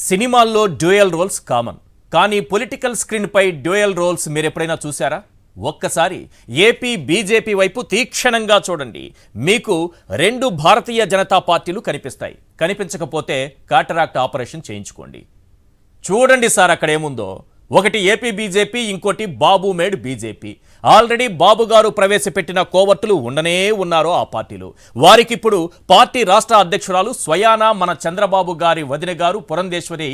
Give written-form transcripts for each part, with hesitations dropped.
సినిమాల్లో dual roles common. కానీ political screen పై dual roles మీరు ఎప్పుడైనా చూసారా? ఒక్కసారి ఏపీ బీజేపీ వైపు తీక్షణంగా చూడండి. మీకు రెండు భారతీయ జనతా పార్టీలు కనిపిస్తాయి. కనిపించకపోతే కాటరాక్ట్ ఆపరేషన్ చేయించుకోండి. చూడండి సార్, అక్కడ ఏముందో. ఒకటి ఏపీ బీజేపీ, ఇంకోటి బాబు మేడ్ బీజేపీ. ఆల్రెడీ బాబు గారు ప్రవేశపెట్టిన కోవర్టులు ఉండనే ఉన్నారో ఆ పార్టీలు. వారికిప్పుడు పార్టీ రాష్ట్ర అధ్యక్షురాలు స్వయానా మన చంద్రబాబు గారి వదిన గారు పురంధేశ్వరి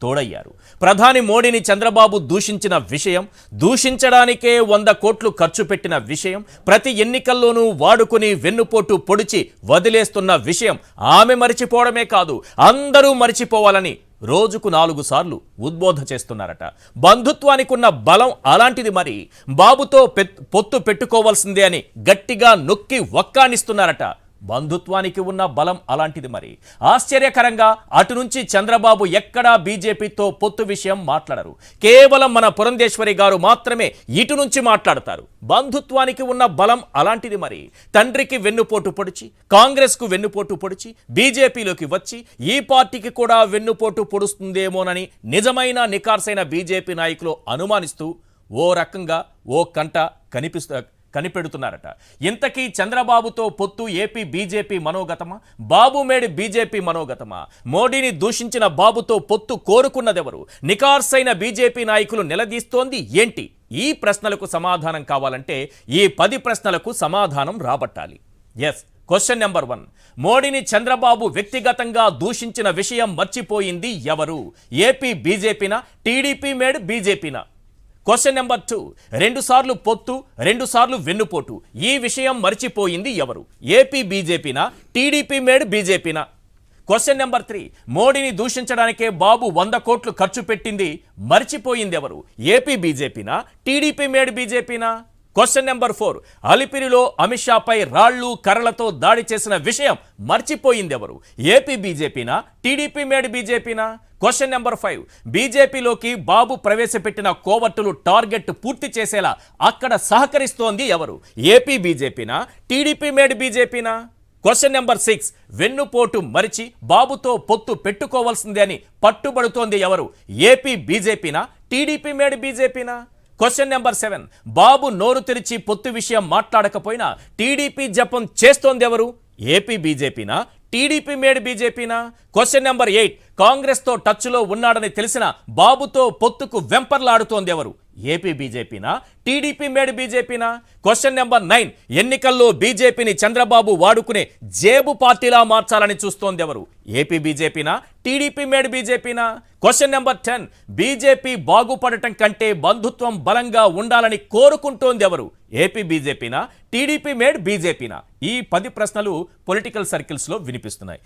తోడయ్యారు. ప్రధాని మోడీని చంద్రబాబు దూషించిన విషయం, దూషించడానికే 100 కోట్లు ఖర్చు పెట్టిన విషయం, ప్రతి ఎన్నికల్లోనూ వాడుకుని వెన్నుపోటు పొడిచి వదిలేస్తున్న విషయం ఆమె మరిచిపోవడమే కాదు, అందరూ మరిచిపోవాలని రోజుకు 4 సార్లు ఉద్బోధ చేస్తున్నారట. బంధుత్వానికి ఉన్న బలం అలాంటిది. మరి బాబుతో పొత్తు పెట్టుకోవాల్సిందే అని గట్టిగా నొక్కి వక్కానిస్తున్నారట. బంధుత్వానికి ఉన్న బలం అలాంటిది. మరి ఆశ్చర్యకరంగా అటు నుంచి చంద్రబాబు ఎక్కడా బీజేపీతో పొత్తు విషయం మాట్లాడరు. కేవలం మన పురంధేశ్వరి గారు మాత్రమే ఇటు నుంచి మాట్లాడతారు. బంధుత్వానికి ఉన్న బలం అలాంటిది. మరి తండ్రికి వెన్నుపోటు పొడిచి, కాంగ్రెస్కు వెన్నుపోటు పొడిచి బీజేపీలోకి వచ్చి ఈ పార్టీకి కూడా వెన్నుపోటు పొడుస్తుందేమోనని నిజమైన నికార్సైన బీజేపీ నాయకులు అనుమానిస్తూ ఓ రకంగా ఓ కంట కనిపెడుతున్నారట. ఇంతకీ చంద్రబాబుతో పొత్తు ఏపీ బీజేపీ మనోగతమా, బాబు మేడ్ బీజేపీ మనోగతమా? మోడీని దూషించిన బాబుతో పొత్తు కోరుకున్నదెవరు? నికార్సైన బీజేపీ నాయకులు నిలదీస్తోంది ఏంటి? ఈ ప్రశ్నలకు సమాధానం కావాలంటే ఈ 10 ప్రశ్నలకు సమాధానం రాబట్టాలి. Yes, question number 1. మోడీని చంద్రబాబు వ్యక్తిగతంగా దూషించిన విషయం మర్చిపోయింది ఎవరు? ఏపీ బీజేపీనా, టీడీపీ మేడ్ బీజేపీనా? Question number 2. 2 సార్లు పొత్తు, 2 సార్లు వెన్నుపోటు, ఈ విషయం మర్చిపోయింది ఎవరు? ఏపీ బీజేపీనా, టీడీపీ మేడ్ బీజేపీనా? Question number 3. మోడీని దూషించడానికే బాబు 100 కోట్లు ఖర్చు పెట్టింది మర్చిపోయింది ఎవరు? ఏపీ బీజేపీనా, టీడీపీ మేడ్ బీజేపీనా? Question number 4. అలిపిరిలో అమిత్ షాపై రాళ్లు కర్రలతో దాడి చేసిన విషయం మర్చిపోయింది ఎవరు? ఏపీ బీజేపీనా, టీడీపీ మేడ్ బీజేపీనా? Question number 5. బీజేపీలోకి బాబు ప్రవేశపెట్టిన కోవర్టులు టార్గెట్ పూర్తి చేసేలా అక్కడ సహకరిస్తోంది ఎవరు? ఏపీ బీజేపీనా, టీడీపీ మేడ్ బీజేపీనా? Question number 6. వెన్నుపోటు మరిచి బాబుతో పొత్తు పెట్టుకోవాల్సిందే అని పట్టుబడుతోంది ఎవరు? ఏపీ బీజేపీనా, టీడీపీ మేడ్ బీజేపీనా? Question number 7. బాబు నోరు తెరిచి పొత్తు విషయం మాట్లాడకపోయినా టీడీపీ జపం చేస్తోంది ఎవరు? ఏపీ బీజేపీనా, టీడీపీ మేడ్ బీజేపీనా? Question number 8. కాంగ్రెస్తో టచ్లో ఉన్నాడని తెలిసిన బాబుతో పొత్తుకు వెంపర్లాడుతోంది ఎవరు? ఏపీ బీజేపీనా, టీడీపీ మేడ్ బీజేపీనా? Question number 9. ఎన్నికల్లో బీజేపీని చంద్రబాబు వాడుకునే జేబు పార్టీలా మార్చాలని చూస్తోంది ఎవరు? ఏపీ బీజేపీనా, టీడీపీ మేడ్ బీజేపీనా? Question number 10. బీజేపీ బాగుపడటం కంటే బంధుత్వం బలంగా ఉండాలని కోరుకుంటోంది ఎవరు? ఏపీ బీజేపీనా, టీడీపీ మేడ్ బీజేపీనా? ఈ 10 ప్రశ్నలు పొలిటికల్ సర్కిల్స్లో వినిపిస్తున్నాయి.